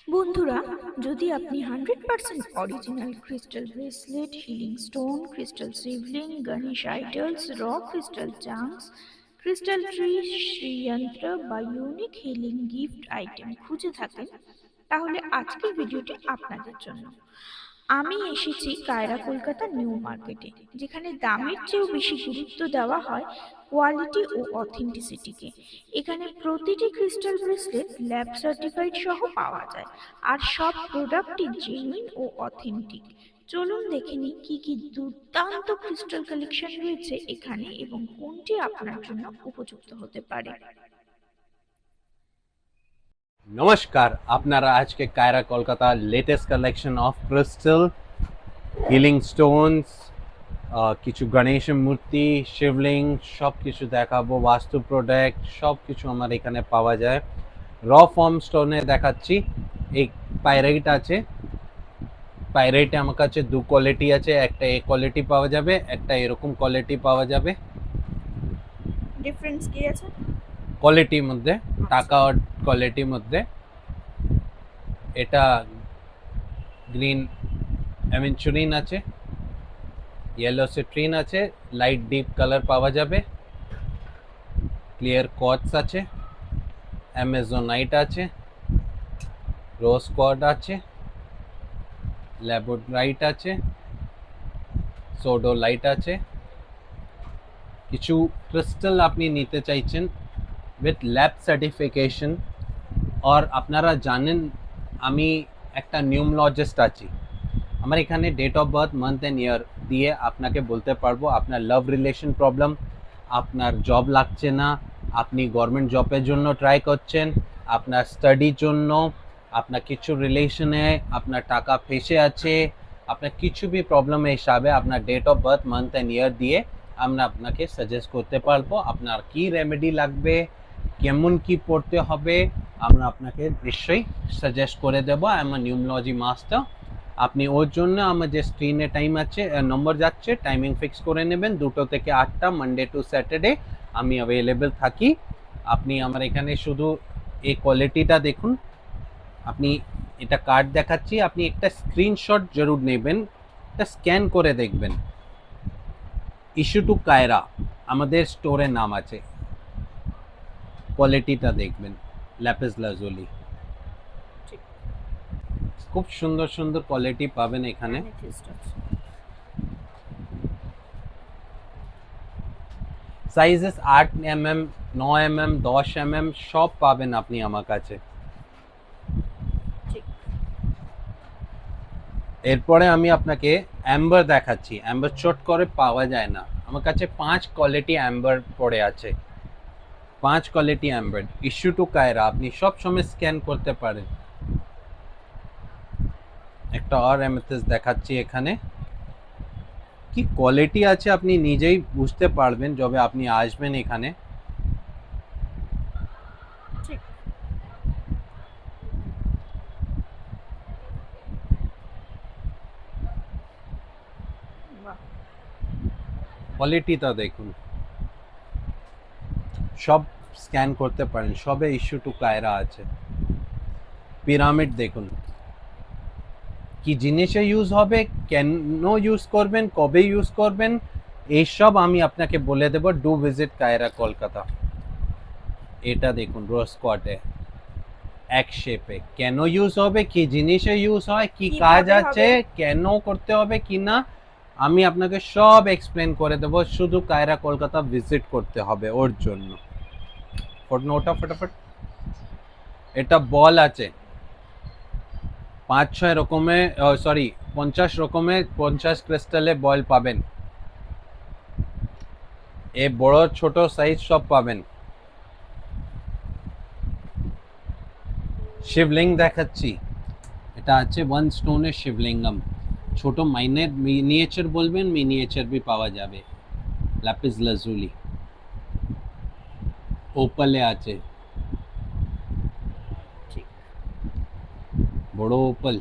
বন্ধুরা, যদি আপনি 100% original crystal bracelet, healing stone, crystal Shivling, Ganesh idols, র ক্রিস্টাল চাংস, ক্রিস্টাল ট্রি, শ্রীযন্ত্র বা ইউনিক হিলিং গিফট আইটেম খুঁজে থাকেন, তাহলে আজকের ভিডিওটি আপনাদের জন্য। আমি এসেছি কায়রা, কলকাতা নিউ মার্কেটে, যেখানে দামের চেয়েও বেশি গুরুত্ব দেওয়া হয় কোয়ালিটি ও অথেন্টিসিটিকে। এখানে প্রতিটি ক্রিস্টাল ব্রেসলেট ল্যাব সার্টিফাইড সহ পাওয়া যায়, আর সব প্রোডাক্টই জেনুইন ও অথেন্টিক। চলুন দেখে নিই কি কি দুর্দান্ত ক্রিস্টাল কালেকশন রয়েছে এখানে এবং কোনটি আপনার জন্য উপযুক্ত হতে পারে। নমস্কার, আপনারা আজকে কায়রা কলকাতার latest collection of crystal, healing Stones, কিছু গণেশ মূর্তি, শিবলিং সব কিছু দেখাবো। বাস্তু প্রোডাক্ট সব কিছু আমার এখানে পাওয়া যায়। র ফর্ম স্টোনে দেখাচ্ছি। এই পাইরাইট আছে, পাইরাইটে আমার কাছে দু কোয়ালিটি আছে, একটা এই কোয়ালিটি পাওয়া যাবে, একটা এরকম কোয়ালিটি পাওয়া যাবে। ডিফারেন্স কি আছে কোয়ালিটির মধ্যে, টাকা আর কোয়ালিটির মধ্যে। এটা গ্রিন অ্যাভেঞ্চুরিন আছে, येलो সিট্রিন আছে, লাইট ডিপ কালার পাওয়া যাবে, ক্লিয়ার কোয়ার্টজ আছে, অ্যামাজোনাইট আছে, রোজ কোয়ার্ড আছে, ল্যাবোরাইট আছে, সোডোলাইট আছে। কিছু ক্রিস্টাল আপনি নিতে চাইছেন উইথ ল্যাব সার্টিফিকেশন, আর আপনারা জানেন আমি একটা নিউমোলজিস্ট আছি। আমার এখানে date of birth, month and year দিয়ে আপনাকে বলতে পারবো আপনার লাভ রিলেশন প্রবলেম, আপনার জব লাগছে না, আপনি গভর্নমেন্ট জবের জন্য ট্রাই করছেন, আপনার স্টাডির জন্য, আপনার কিছু রিলেশনে আপনার টাকা ফেসে আছে, আপনার কিছু বি প্রবলেমের হিসাবে আপনার date of birth, month and year দিয়ে আমরা আপনাকে সাজেস্ট করতে পারবো। আপনার কি রেমেডি লাগবে, কেমন কি পড়তে হবে, আমরা আপনাকে নিশ্চয়ই সাজেস্ট করে দেবো। I am a নিউমোলজি master. আপনি ওর জন্য আমার যে স্ক্রিনে টাইম আছে, নম্বর যাচ্ছে, টাইমিং ফিক্স করে নেবেন। 2টো থেকে 8টা, মানডে টু স্যাটারডে আমি অ্যাভেলেবেল থাকি। আপনি আমার এখানে শুধু এই কোয়ালিটিটা দেখুন। আপনি এটা কার্ড দেখাচ্ছি, আপনি একটা স্ক্রিনশট জরুর নেবেন, এটা স্ক্যান করে দেখবেন। ইস্যু টু কায়রা আমাদের স্টোরের নাম আছে। কোয়ালিটিটা দেখবেন, ল্যাপিস লাজুলি। খুব সুন্দর সুন্দর কোয়ালিটি পাবেন এখানে। সাইজেস 8 mm, 9 mm, 10 mm সব পাবেন আপনি আমার কাছে। এরপরে আমি আপনাকে অ্যাম্বার দেখাচ্ছি। অ্যাম্বার চট করে পাওয়া যায় না, আমার কাছে 5 কোয়ালিটি অ্যাম্বার পড়ে আছে। 5 quality amber, issue to Kaira, আপনি সব সময় স্ক্যান করতে পারেন। একটা আর অ্যামেথিস্ট দেখাচ্ছি এখানে, কি কোয়ালিটি আছে আপনি নিজেই বুঝতে পারবেন যবে আপনি আসবেন এখানে। কোয়ালিটিটা দেখুন, সব স্ক্যান করতে পারেন, সবে ইস্যু টু কায়রা আছে। পিরামিড দেখুন, কি জিনিসে ইউজ হবে, কেন ইউজ করবেন, কবে ইউজ করবেন, এইসব আমি আপনাকে বলে দেব। Do visit Kaira Kolkata. এটা দেখুন রোজ কোয়ার্টে এক শেপে, কেন ইউজ হবে, কি জিনিসে ইউজ হয়, কি কাজ আছে, কেন করতে হবে কি না, আমি আপনাকে সব এক্সপ্লেন করে দেব। শুধু কায়রা কলকাতা ভিজিট করতে হবে ওর জন্য। নোটা ফটাফট। এটা বল আছে 5-6 রকমের, সরি 50 রকমের, 50 ক্রিস্টালে বল পাবেন। এ বড় ছোট সাইজ সব পাবেন। শিবলিং দেখাচ্ছি, এটা আছে 1 স্টোনের শিবলিঙ্গম। ছোট মাইনের মিনিয়েচার বলবেন, মিনিয়েচার भी পাওয়া যাবে। ল্যাপিস লাজুলি। ওপালে আছে, বড় ওপাল।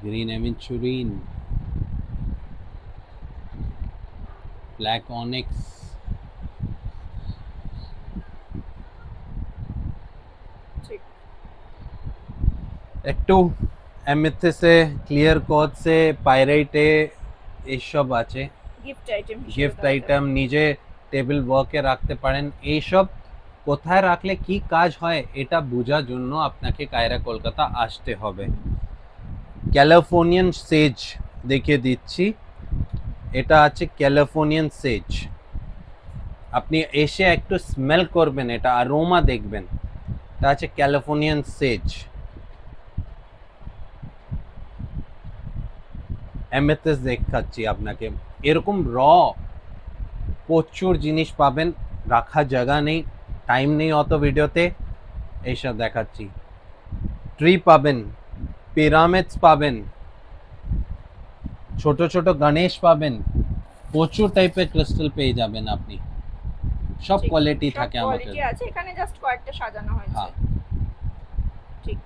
গ্রিন অ্যাভেঞ্চুরিন, ব্ল্যাক অনেক্স, ঠিক। একটু অ্যামেথিসে, ক্লিয়ার কোয়ার্টসে, পাইরাইটে এইসব আছে। গিফট আইটেম হিসেবে গিফট দেওয়া আইটেম যাবে। নিজে টেবিল ওয়ার্কে রাখতে পারেন। এইসব কোথায় রাখলে কি কাজ হয় এটা বোঝার জন্য আপনাকে কায়রা কলকাতা আসতে হবে। ক্যালিফোর্নিয়ান সেজ দেখিয়ে দিচ্ছি, এটা আছে ক্যালিফোর্নিয়ান সেজ। আপনি এসে একটু স্মেল করবেন, এটা অ্যারোমা দেখবেন, এটা আছে ক্যালিফোর্নিয়ান সেজ। অ্যামেথিস দেখাচ্ছি আপনাকে, এরকম প্রচুর জিনিস পাবেন, রাখার জায়গা নেই, টাইম নেই অত ভিডিওতে, এইসব দেখাচ্ছি। ট্রি পাবেন, পিরামিডস পাবেন, ছোট ছোট গণেশ পাবেন, প্রচুর টাইপের ক্রিস্টাল পেয়ে যাবেন আপনি, সব ঠিক, কোয়ালিটি সব থাকে আমাদের। কোয়ালিটি আছে, এখানে জাস্ট কয়েকটা সাজানো হয়েছে। হ্যাঁ। ঠিক।